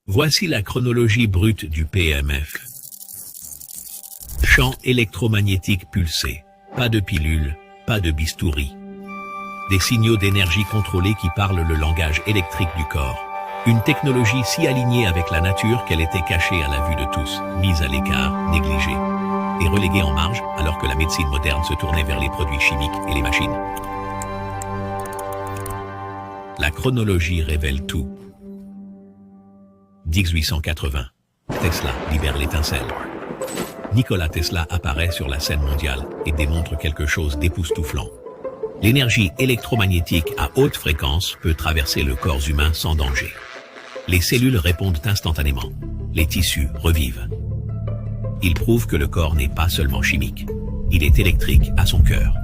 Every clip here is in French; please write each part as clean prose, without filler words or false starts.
Voici la chronologie brute du PEMF. Champ électromagnétique pulsé. Pas de pilule, pas de bistouri. Des signaux d'énergie contrôlés qui parlent le langage électrique du corps. Une technologie si alignée avec la nature qu'elle était cachée à la vue de tous, mise à l'écart, négligée, et reléguée en marge alors que la médecine moderne se tournait vers les produits chimiques et les machines. La chronologie révèle tout. 1880. Tesla libère l'étincelle. Nikola Tesla apparaît sur la scène mondiale et démontre quelque chose d'époustouflant. L'énergie électromagnétique à haute fréquence peut traverser le corps humain sans danger. Les cellules répondent instantanément. Les tissus revivent. Il prouve que le corps n'est pas seulement chimique. Il est électrique à son cœur.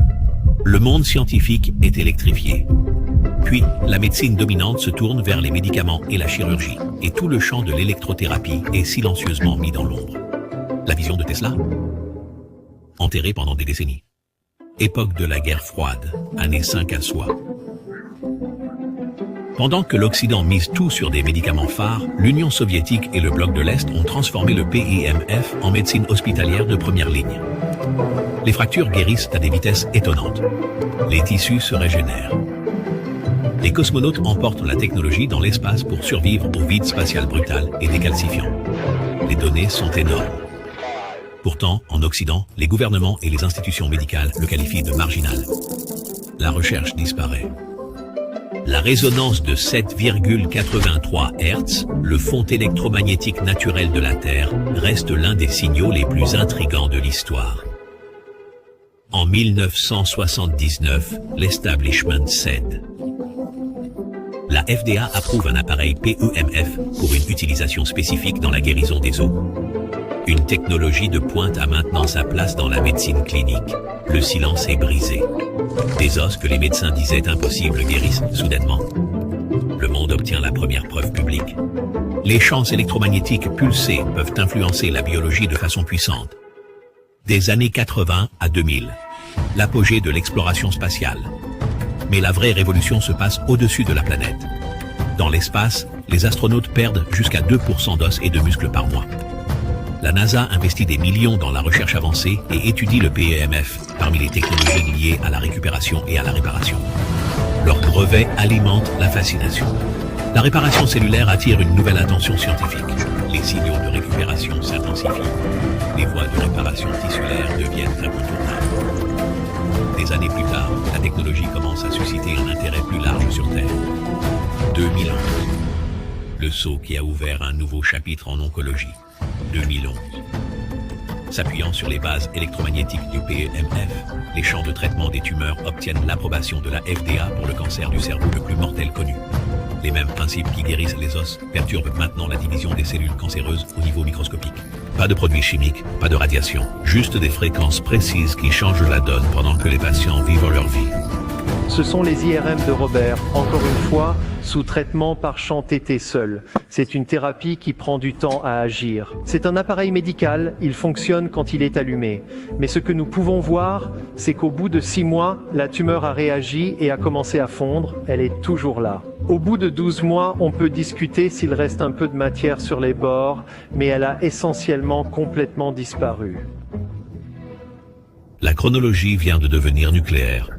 Le monde scientifique est électrifié. Puis, la médecine dominante se tourne vers les médicaments et la chirurgie, et tout le champ de l'électrothérapie est silencieusement mis dans l'ombre. La vision de Tesla? Enterrée pendant des décennies. Époque de la guerre froide, année 5 à soi. Pendant que l'Occident mise tout sur des médicaments phares, l'Union soviétique et le bloc de l'Est ont transformé le PEMF en médecine hospitalière de première ligne. Les fractures guérissent à des vitesses étonnantes. Les tissus se régénèrent. Les cosmonautes emportent la technologie dans l'espace pour survivre au vide spatial brutal et décalcifiant. Les données sont énormes. Pourtant, en Occident, les gouvernements et les institutions médicales le qualifient de marginal. La recherche disparaît. La résonance de 7,83 Hz, le fond électromagnétique naturel de la Terre, reste l'un des signaux les plus intrigants de l'histoire. En 1979, l'establishment cède. La FDA approuve un appareil PEMF pour une utilisation spécifique dans la guérison des os. Une technologie de pointe a maintenant sa place dans la médecine clinique. Le silence est brisé. Des os que les médecins disaient impossibles guérissent soudainement. Le monde obtient la première preuve publique. Les champs électromagnétiques pulsés peuvent influencer la biologie de façon puissante. Des années 80 à 2000, l'apogée de l'exploration spatiale. Mais la vraie révolution se passe au-dessus de la planète. Dans l'espace, les astronautes perdent jusqu'à 2% d'os et de muscles par mois. La NASA investit des millions dans la recherche avancée et étudie le PEMF parmi les technologies liées à la récupération et à la réparation. Leurs brevets alimentent la fascination. La réparation cellulaire attire une nouvelle attention scientifique. Les signaux de récupération s'intensifient. Les voies de réparation tissulaire deviennent incontournables. Des années plus tard, la technologie commence à susciter un intérêt plus large sur Terre. 2011. Le saut qui a ouvert un nouveau chapitre en oncologie. 2011. S'appuyant sur les bases électromagnétiques du PEMF, les champs de traitement des tumeurs obtiennent l'approbation de la FDA pour le cancer du cerveau le plus mortel connu. Les mêmes principes qui guérissent les os perturbent maintenant la division des cellules cancéreuses au niveau microscopique. Pas de produits chimiques, pas de radiation, juste des fréquences précises qui changent la donne pendant que les patients vivent leur vie. Ce sont les IRM de Robert, encore une fois, sous traitement par champ TT seul. C'est une thérapie qui prend du temps à agir. C'est un appareil médical, il fonctionne quand il est allumé. Mais ce que nous pouvons voir, c'est qu'au bout de 6 mois, la tumeur a réagi et a commencé à fondre, elle est toujours là. Au bout de 12 mois, on peut discuter s'il reste un peu de matière sur les bords, mais elle a essentiellement complètement disparu. La chronologie vient de devenir nucléaire.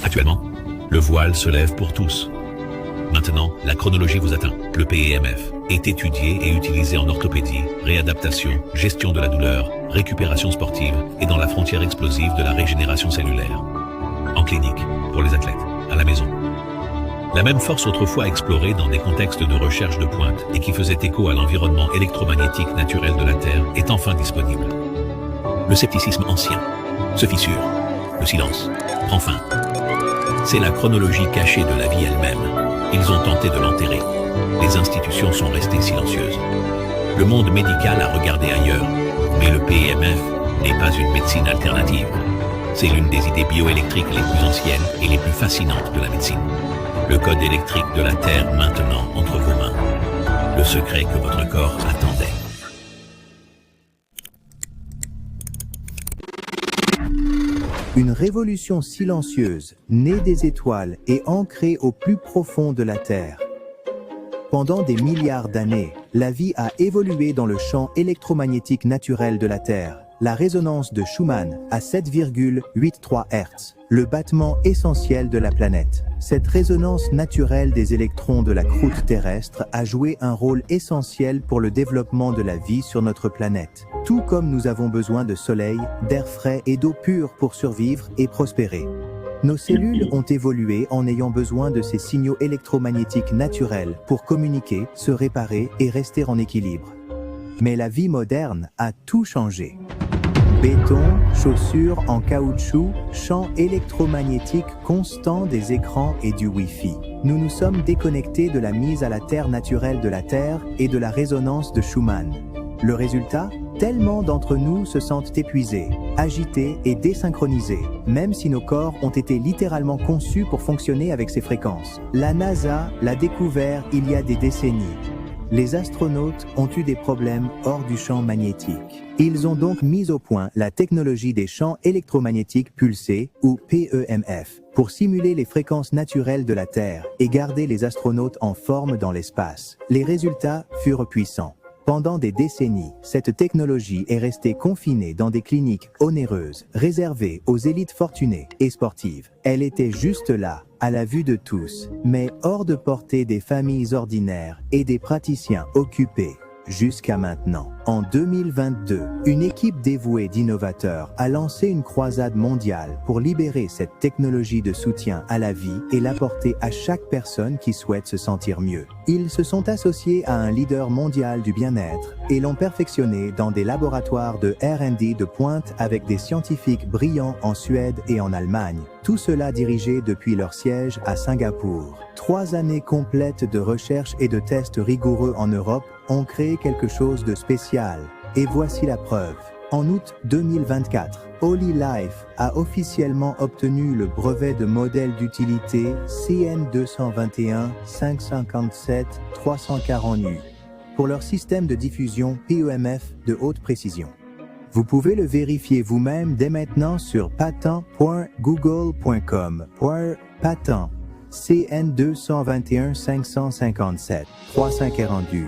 Actuellement, le voile se lève pour tous. Maintenant, la chronologie vous atteint. Le PEMF est étudié et utilisé en orthopédie, réadaptation, gestion de la douleur, récupération sportive et dans la frontière explosive de la régénération cellulaire. En clinique, pour les athlètes, à la maison. La même force autrefois explorée dans des contextes de recherche de pointe et qui faisait écho à l'environnement électromagnétique naturel de la Terre est enfin disponible. Le scepticisme ancien se fissure. Le silence prend fin. C'est la chronologie cachée de la vie elle-même. Ils ont tenté de l'enterrer. Les institutions sont restées silencieuses. Le monde médical a regardé ailleurs, mais le PEMF n'est pas une médecine alternative. C'est l'une des idées bioélectriques les plus anciennes et les plus fascinantes de la médecine. Le code électrique de la Terre maintenant entre vos mains. Le secret que votre corps attendait. Une révolution silencieuse, née des étoiles et ancrée au plus profond de la Terre. Pendant des milliards d'années, la vie a évolué dans le champ électromagnétique naturel de la Terre. La résonance de Schumann à 7,83 Hz, le battement essentiel de la planète. Cette résonance naturelle des électrons de la croûte terrestre a joué un rôle essentiel pour le développement de la vie sur notre planète. Tout comme nous avons besoin de soleil, d'air frais et d'eau pure pour survivre et prospérer. Nos cellules ont évolué en ayant besoin de ces signaux électromagnétiques naturels pour communiquer, se réparer et rester en équilibre. Mais la vie moderne a tout changé. Béton, chaussures en caoutchouc, champ électromagnétique constant des écrans et du Wi-Fi. Nous nous sommes déconnectés de la mise à la terre naturelle de la Terre et de la résonance de Schumann. Le résultat ? Tellement d'entre nous se sentent épuisés, agités et désynchronisés, même si nos corps ont été littéralement conçus pour fonctionner avec ces fréquences. La NASA l'a découvert il y a des décennies. Les astronautes ont eu des problèmes hors du champ magnétique. Ils ont donc mis au point la technologie des champs électromagnétiques pulsés, ou PEMF, pour simuler les fréquences naturelles de la Terre et garder les astronautes en forme dans l'espace. Les résultats furent puissants. Pendant des décennies, cette technologie est restée confinée dans des cliniques onéreuses, réservées aux élites fortunées et sportives. Elle était juste là, à la vue de tous, mais hors de portée des familles ordinaires et des praticiens occupés. Jusqu'à maintenant. En 2022, une équipe dévouée d'innovateurs a lancé une croisade mondiale pour libérer cette technologie de soutien à la vie et l'apporter à chaque personne qui souhaite se sentir mieux. Ils se sont associés à un leader mondial du bien-être et l'ont perfectionné dans des laboratoires de R&D de pointe avec des scientifiques brillants en Suède et en Allemagne. Tout cela dirigé depuis leur siège à Singapour. 3 années complètes de recherche et de tests rigoureux en Europe ont créé quelque chose de spécial. Et voici la preuve. En août 2024, Holy Life a officiellement obtenu le brevet de modèle d'utilité CN221 557 340U pour leur système de diffusion PEMF de haute précision. Vous pouvez le vérifier vous-même dès maintenant sur patent.google.com. Patent CN221 557 340U.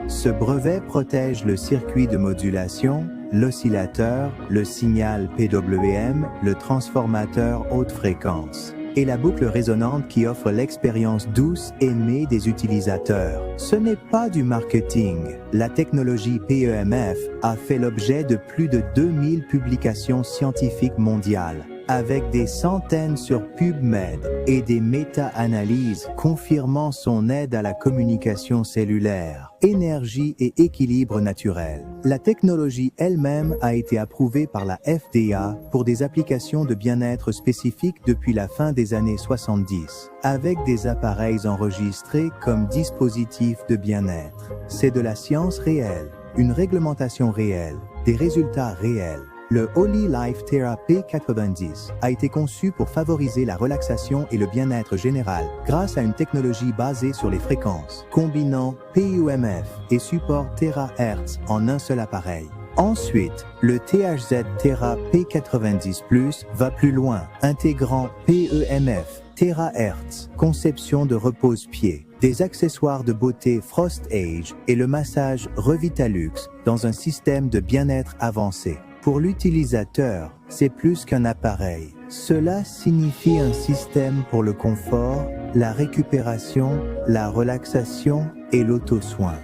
Ce brevet protège le circuit de modulation, l'oscillateur, le signal PWM, le transformateur haute fréquence et la boucle résonante qui offre l'expérience douce aimée des utilisateurs. Ce n'est pas du marketing. La technologie PEMF a fait l'objet de plus de 2000 publications scientifiques mondiales, avec des centaines sur PubMed et des méta-analyses confirmant son aide à la communication cellulaire, énergie et équilibre naturel. La technologie elle-même a été approuvée par la FDA pour des applications de bien-être spécifiques depuis la fin des années 70, avec des appareils enregistrés comme dispositifs de bien-être. C'est de la science réelle, une réglementation réelle, des résultats réels. Le Holy Life Therapy 90 a été conçu pour favoriser la relaxation et le bien-être général grâce à une technologie basée sur les fréquences, combinant PUMF et support TeraHertz en un seul appareil. Ensuite, le THZ Thera P90+ va plus loin, intégrant PEMF, TeraHertz, conception de repose-pied, des accessoires de beauté Frost Age et le massage Revitalux dans un système de bien-être avancé. Pour l'utilisateur, c'est plus qu'un appareil. Cela signifie un système pour le confort, la récupération, la relaxation et l'auto-soin.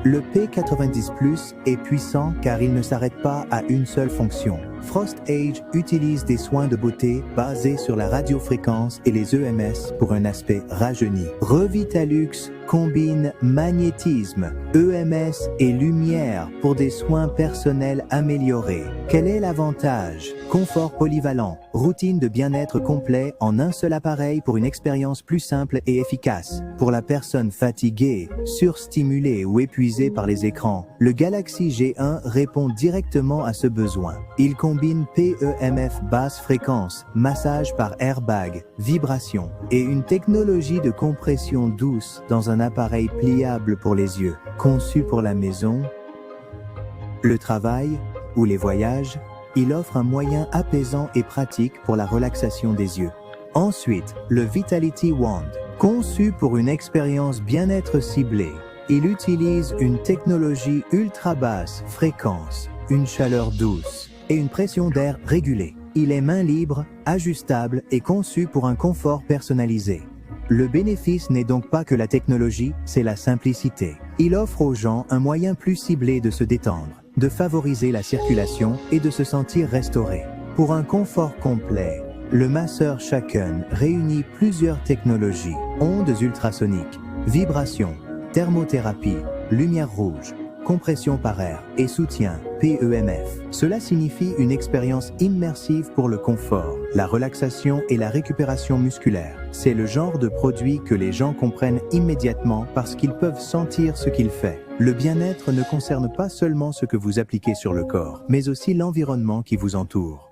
Le P90+ est puissant car il ne s'arrête pas à une seule fonction. Frost Age utilise des soins de beauté basés sur la radiofréquence et les EMS pour un aspect rajeuni. Revitalux combine magnétisme, EMS et lumière pour des soins personnels améliorés. Quel est l'avantage? Confort polyvalent, routine de bien-être complet en un seul appareil pour une expérience plus simple et efficace. Pour la personne fatiguée, surstimulée ou épuisée par les écrans, le Galaxy G1 répond directement à ce besoin. Il combine PEMF basse fréquence, massage par airbag, vibration et une technologie de compression douce dans un appareil pliable pour les yeux, conçu pour la maison, le travail ou les voyages. Il offre un moyen apaisant et pratique pour la relaxation des yeux. Ensuite, le Vitality Wand. Conçu pour une expérience bien-être ciblée, il utilise une technologie ultra basse fréquence, une chaleur douce et une pression d'air régulée. Il est main libre, ajustable et conçu pour un confort personnalisé. Le bénéfice n'est donc pas que la technologie, c'est la simplicité. Il offre aux gens un moyen plus ciblé de se détendre, de favoriser la circulation et de se sentir restauré. Pour un confort complet, le masseur Shaken réunit plusieurs technologies, ondes ultrasoniques, vibrations, thermothérapie, lumière rouge, compression par air et soutien PEMF. Cela signifie une expérience immersive pour le confort, la relaxation et la récupération musculaire. C'est le genre de produit que les gens comprennent immédiatement parce qu'ils peuvent sentir ce qu'il fait. Le bien-être ne concerne pas seulement ce que vous appliquez sur le corps, mais aussi l'environnement qui vous entoure.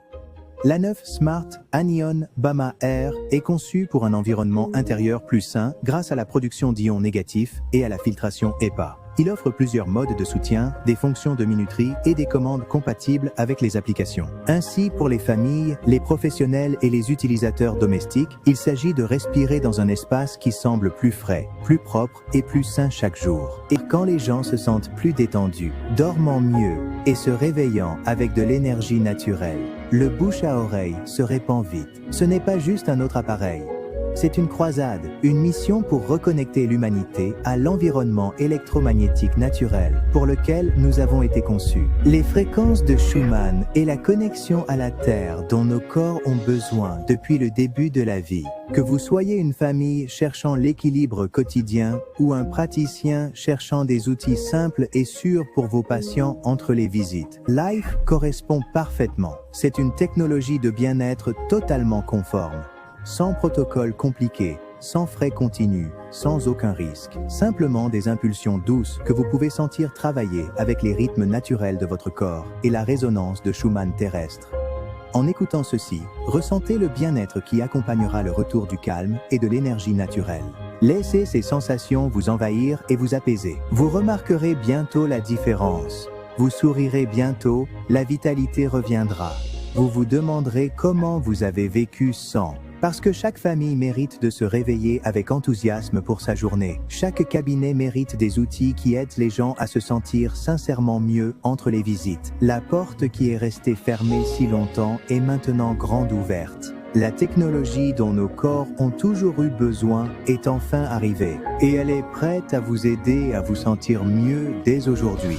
La 9 Smart Anion Bama Air est conçue pour un environnement intérieur plus sain grâce à la production d'ions négatifs et à la filtration HEPA. Il offre plusieurs modes de soutien, des fonctions de minuterie et des commandes compatibles avec les applications. Ainsi, pour les familles, les professionnels et les utilisateurs domestiques, il s'agit de respirer dans un espace qui semble plus frais, plus propre et plus sain chaque jour. Et quand les gens se sentent plus détendus, dormant mieux et se réveillant avec de l'énergie naturelle, le bouche à oreille se répand vite. Ce n'est pas juste un autre appareil. C'est une croisade, une mission pour reconnecter l'humanité à l'environnement électromagnétique naturel pour lequel nous avons été conçus. Les fréquences de Schumann et la connexion à la Terre dont nos corps ont besoin depuis le début de la vie. Que vous soyez une famille cherchant l'équilibre quotidien ou un praticien cherchant des outils simples et sûrs pour vos patients entre les visites, Life correspond parfaitement. C'est une technologie de bien-être totalement conforme. Sans protocole compliqué, sans frais continus, sans aucun risque. Simplement des impulsions douces que vous pouvez sentir travailler avec les rythmes naturels de votre corps et la résonance de Schumann terrestre. En écoutant ceci, ressentez le bien-être qui accompagnera le retour du calme et de l'énergie naturelle. Laissez ces sensations vous envahir et vous apaiser. Vous remarquerez bientôt la différence. Vous sourirez bientôt, la vitalité reviendra. Vous vous demanderez comment vous avez vécu sans. Parce que chaque famille mérite de se réveiller avec enthousiasme pour sa journée. Chaque cabinet mérite des outils qui aident les gens à se sentir sincèrement mieux entre les visites. La porte qui est restée fermée si longtemps est maintenant grande ouverte. La technologie dont nos corps ont toujours eu besoin est enfin arrivée. Et elle est prête à vous aider à vous sentir mieux dès aujourd'hui.